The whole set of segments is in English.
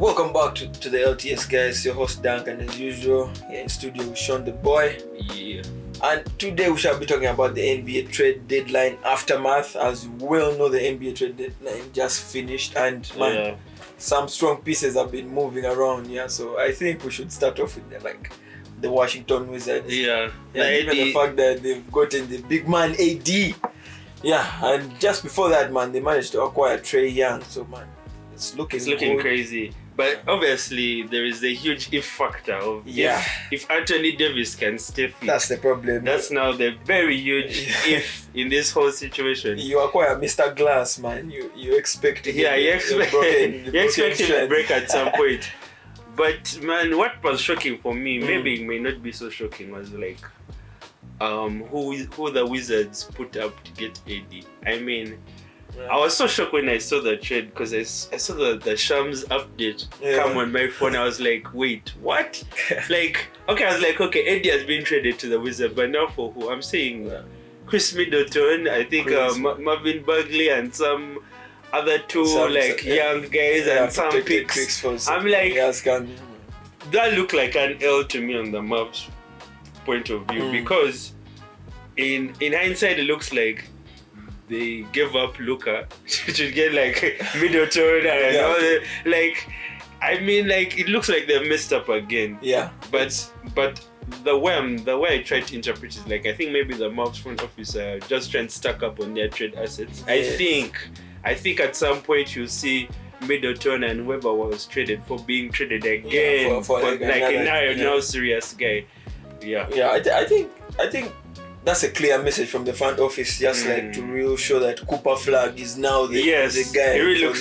Welcome back to the LTS, guys. Your host Duncan, as usual. Here in studio with Sean the boy. Yeah. And today we shall be talking about the NBA trade deadline aftermath. As you well know, the NBA trade deadline just finished, and some strong pieces have been moving around. Yeah, so I think we should start off with the Washington Wizards. Yeah. Given the fact that they've gotten the big man AD. Yeah, and just before that, man, they managed to acquire Trae Young. So, man, it's looking crazy. But obviously, there is a huge if factor of if Anthony Davis can stay fit. That's the problem. That's now the very huge if in this whole situation. You acquire Mr. Glass, man. You expect to you expect him to break at some point. But man, what was shocking for me, maybe it may not be so shocking, was who the Wizards put up to get AD. I mean, I was so shocked when I saw the trade because I saw the Shams update come on my phone. I was like, wait, what? I was like, okay, AD has been traded to the Wizards, but now for who? I'm saying Chris Middleton, I think Marvin Bagley and some other two young guys and some picks. I'm like, that looked like an L to me on the Mavs point of view because in hindsight it looks like they gave up Luka to get Middleton and all that. It looks like they messed up again. Yeah. But the way I try to interpret it, I think maybe the Mavs front office are just trying to stack up on their trade assets. Yes. I think at some point you'll see Middleton and whoever was traded for being traded again for now serious guy. Yeah. Yeah, I think that's a clear message from the front office, just to really show that Cooper Flag is now the guy. It really looks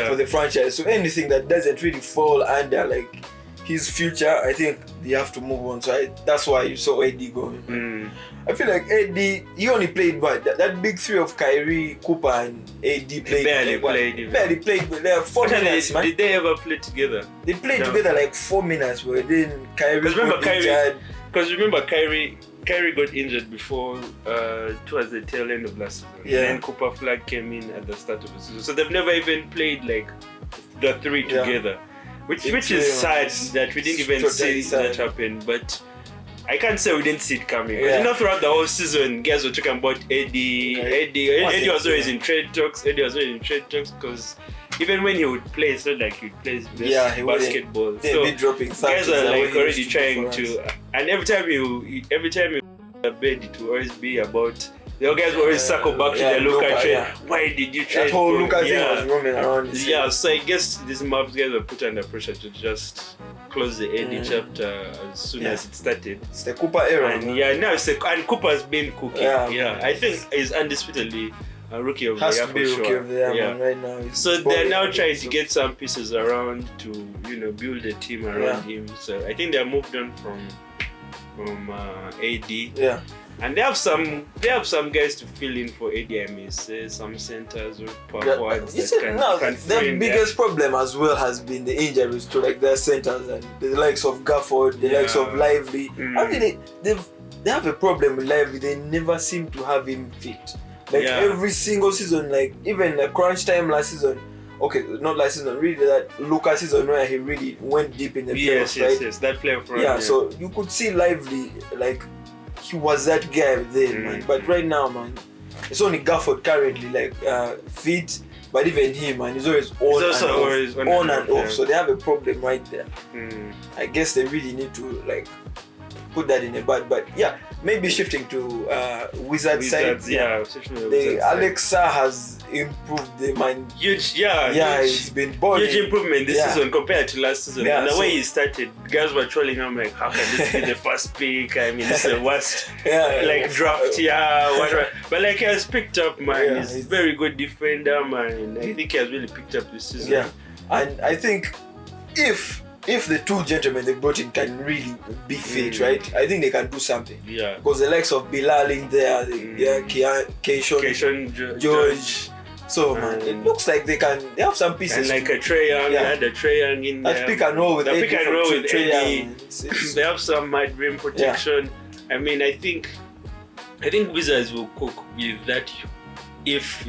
for the franchise. So anything that doesn't really fall under his future, I think they have to move on. So that's why you saw AD going. I feel like AD, he only played that big three of Kyrie, Cooper, and AD played. Barely played, but they have 4 minutes, man. Did they ever play together? They played together 4 minutes, but then Kyrie got injured. Because remember Kyrie got injured before towards the tail end of last season. Yeah. And then Cooper Flag came in at the start of the season. So they've never even played the three together. Which is sad that we didn't even see that happen. But I can't say we didn't see it coming. Because throughout the whole season, guys were talking about AD. AD was always in trade talks. Because even when he would play, it's not like he would play basketball. So dropping guys are already trying to, and every time you bed, it will always be about. The guys will always circle back to the Luka trade. Why did you trade? That whole Luka thing was roaming around. So I guess these Mavs guys were put under pressure to just close the AD chapter as soon as it started. It's the Cooper era. And now and Cooper's been cooking. I think he's undisputedly a rookie of the year for sure. Right now. So they're now trying to get some pieces around to build a team around him. So I think they're moved on from AD. Yeah. And they have some guys to fill in for AD. Some centers or power forwards. The biggest problem as well has been the injuries to their centers and the likes of Gafford, the likes of Lively. I mean, they have a problem with Lively. They never seem to have him fit. Every single season, even the crunch time last season. Okay, not last season, really that Luka season where he really went deep in the playoffs, right? Yes, that playoff run. Yeah, so you could see Lively, he was that guy there, man. But right now, man, it's only Gafford currently fit, but even him, man, he's always on and off. So they have a problem right there. I guess they really need to put that in a bad. But maybe shifting to Wizards side. The Alexa has improved the man. Huge, it's been boring. Huge improvement this season compared to last season. And the way he started, guys were trolling him how can this be the first pick? I mean, it's the worst draft, whatever. But he has picked up, man. He's a very good defender, man. I think he has really picked up this season. Yeah, and I think if the two gentlemen they brought in can really be fit, right? I think they can do something. Yeah. Because the likes of Bilal in there, Keishon, George. So man, it looks like they have some pieces. And a Trae Young, they had a Trae Young in there. That pick and roll with Eddie. They have some mid rim protection. I mean, I think Wizards will cook with that if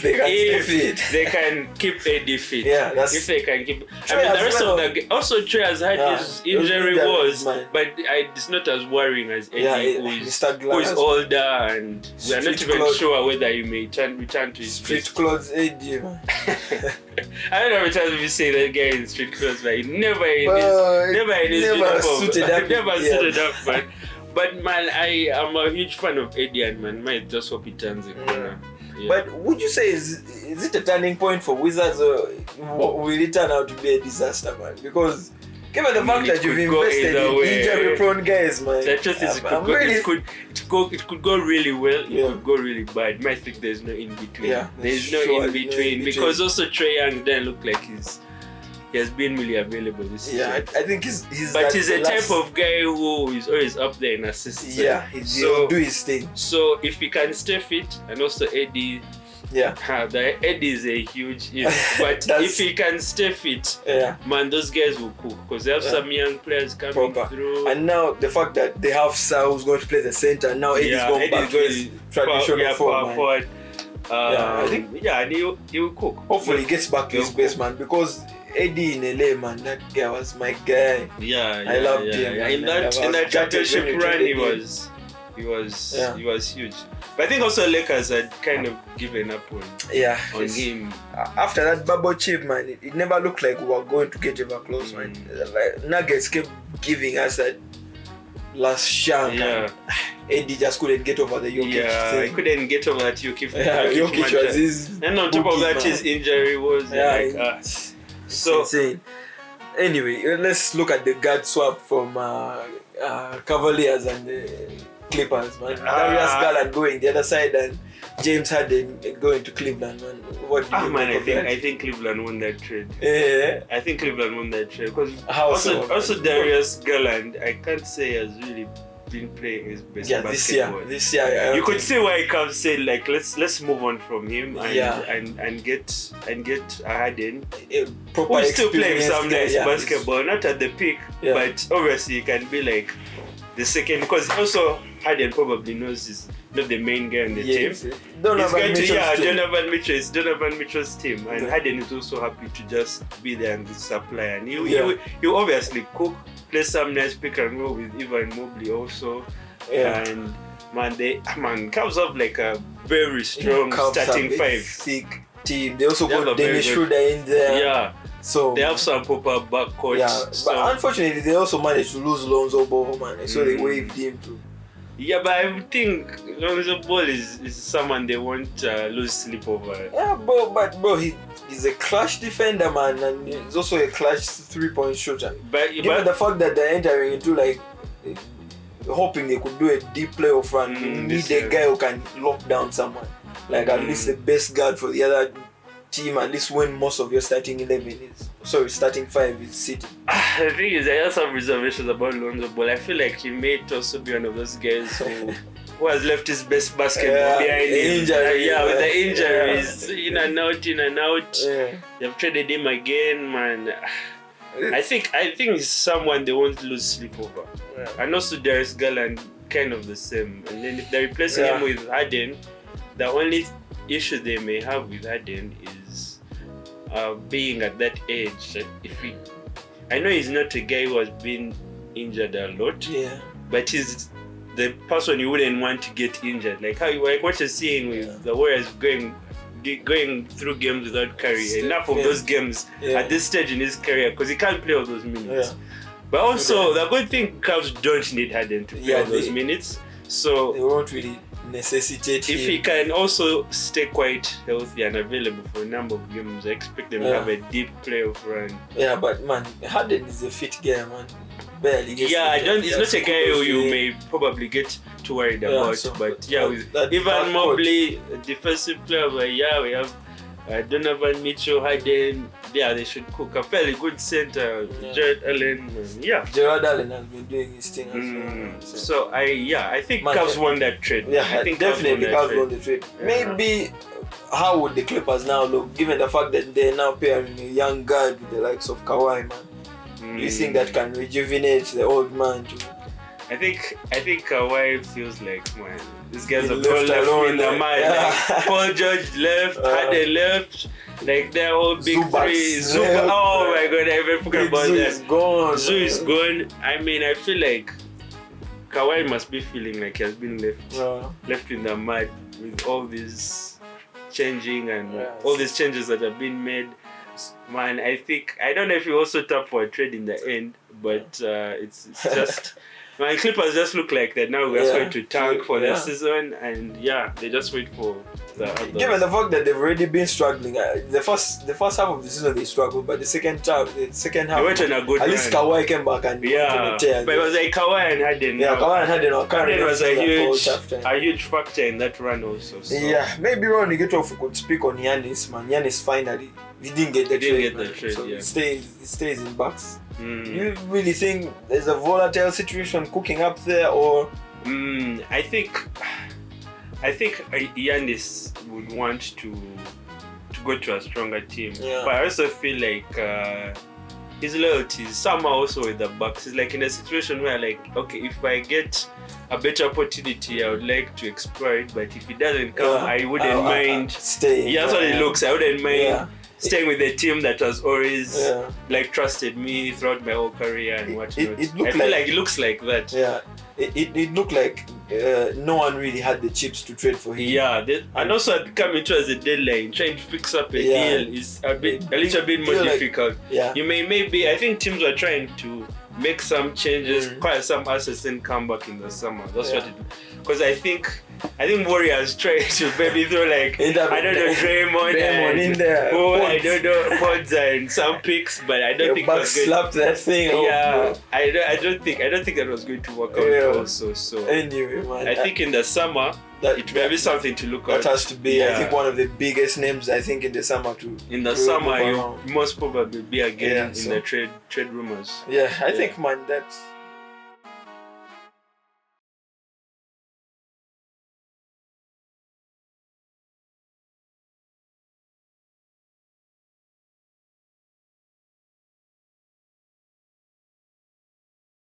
they can stay fit. They can keep Eddie fit. Yeah, that's if they can keep. Trey I mean, the rest well. of the also Trey has had his injury woes, but it's not as worrying as Eddie, who is older, and we are not even sure whether he may return to his street clothes Eddie, man. I don't know how many times we say that guy in street clothes, but he never in his uniform. Never suited up, man. But man, I am a huge fan of Eddie, and man, might just hope he turns a corner. Yeah. But would you say is it a turning point for Wizards, or will it turn out to be a disaster, man? Because given the fact that you've invested in injury-prone guys, man, the truth is it could go really well. It could go really bad. I think there's no in between. Yeah, there's no in between because also Trae Young doesn't look like he has been really available this season. Yeah, I think he's but he's a type of guy who is always up there in assists. Yeah, he'll do his thing. So if he can stay fit, and also Eddie, the Eddie is a huge if. But if he can stay fit, man, those guys will cook because they have some young players coming through. And now the fact that they have Sal who's going to play the center, now Eddie's going back to his traditional forward. I think and he will cook. Hopefully he gets back to his base, man, because Eddie in LA, man, that guy was my guy. I loved him. In that championship run, he was huge. But I think also Lakers had kind of given up on him. After that bubble chip, man, it never looked like we were going to get ever close, man. Like, Nuggets kept giving us that last shot. Eddie just couldn't get over the Jokic thing. He couldn't get over that Jokic. Jokic was his. And on top of that, his injury was so insane. Anyway, let's look at the guard swap from Cavaliers and the Clippers, man. Darius Garland going the other side and James Harden going to Cleveland, man. What do you I think Cleveland won that trade. Yeah. I think Cleveland won that trade because also Darius Garland, I can't say has really been playing his best basketball. This year, you could see why Cavs said like let's move on from him and get Harden. Who's still playing some nice basketball, not at the peak, but obviously he can be like the second, because also Harden probably knows he's not the main guy on the team. Donovan Mitchell's team, and Harden is also happy to just be there and supply, and he obviously cook. Play some nice pick and roll with Evan Mobley also, and Cavs have like a very strong starting five. Thick team. They also got Dennis Schroeder in there. So they have some proper backcourt. But unfortunately, they also managed to lose Lonzo Ball, man. So they waived him too. Yeah, but I think Lonzo Ball is someone they won't lose sleep over. Yeah, bro, he's a clutch defender, man, and he's also a clutch 3-point shooter. But the fact that they're entering into like hoping they could do a deep playoff run, you need a guy who can lock down someone. Like at least the best guard for the other team, at least when most of your starting 5 is sitting. The thing is, I have some reservations about Lonzo Ball. I feel like he may also be one of those guys who has left his best basketball behind him. With the injuries, in and out. They've traded him again, man. I think it's someone they won't lose sleep over. And also Darius Garland, kind of the same. And then if they're replacing him with Harden, the only issue they may have with Harden is being at that age. I know he's not a guy who has been injured a lot, but he's the person you wouldn't want to get injured. Like what you're seeing with the Warriors going through games without Curry. Enough of those games at this stage in his career, because he can't play all those minutes. But also the good thing, Cavs don't need Harden to play all those minutes, so they won't really necessitate him. If he can also stay quite healthy and available for a number of games, I expect them to have a deep playoff run. Yeah, but man, Harden is a fit guy, man. Barely gets he's not a guy who you may probably get too worried about. So, but with Evan Mobley, defensive player, we have Donovan Mitchell, Harden. They should cook a fairly good center. Jared Allen, Jared Allen has been doing his thing as well. I think Cavs won that trade. I think definitely Cavs won the trade. Maybe how would the Clippers now look, given the fact that they're now pairing a young guard with the likes of Kawhi, man? Do you think that can rejuvenate the old man too? I think Kawhi feels like, man, these guys are left all left alone, in the like, mind. yeah. Like, Paul George left, Harden left, like they're all big Zubats three. left. Oh my god, I even forgot about Zoo that. is gone. Zoo is gone. I mean, I feel like Kawhi must be feeling like he has been left in the mud with all these changing and all these changes that have been made. Man, I don't know if he also tapped for a trade in the end, but it's just. My Clippers just look like that now. We're going to tank for the season, and they just wait for the others. Given the fact that they've already been struggling, the first half of the season they struggled, but the second half, they went on a good at least Kawhi came back and but it was like Kawhi and Harden. Kawhi and Harden was a huge factor in that run also. So. Yeah, maybe Ron Niggetov could speak on Giannis, man. Giannis finally, he didn't get the trade, so it stays in Bucks. Do you really think there's a volatile situation cooking up there, or? I think Giannis would want to go to a stronger team, but I also feel like his loyalty is somehow also with the Bucks. It's like in a situation where, like, okay, if I get a better opportunity, I would like to explore it, but if it doesn't come, I wouldn't mind staying. That's what it looks. I wouldn't mind. Staying with a team that has always like trusted me throughout my whole career and whatnot. I feel like it looks like that. Yeah, it looked like no one really had the chips to trade for him. Yeah, and also coming towards the deadline, trying to fix up a deal is a little bit more difficult. You maybe I think teams were trying to make some changes, acquire some assets, and come back in the summer. That's what it. Because I think Warriors tried to maybe throw like I don't know Draymond in there. I don't know pods and some picks, but I don't think it was slapped that thing. Yeah, I don't think that was going to work out also. So anyway, man, I think in the summer it may be something to look at. That has to be, I think, one of the biggest names. I think in the summer too. In the summer, you most probably be again in the trade rumors. Yeah, I think, man, that's.